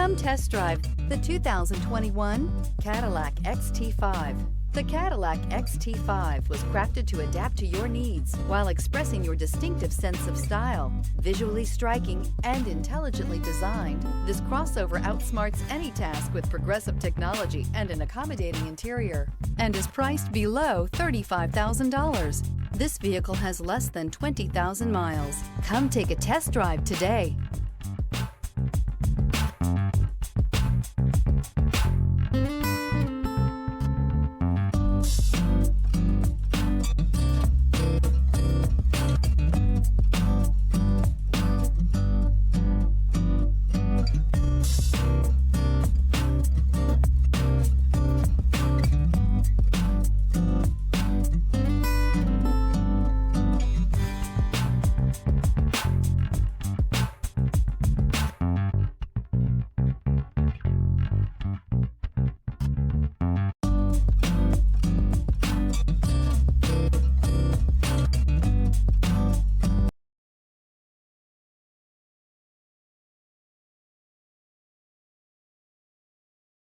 Come test drive the 2021 Cadillac XT5. The Cadillac XT5 was crafted to adapt to your needs while expressing your distinctive sense of style. Visually striking and intelligently designed, this crossover outsmarts any task with progressive technology and an accommodating interior, and is priced below $35,000. This vehicle has less than 20,000 miles. Come take a test drive today.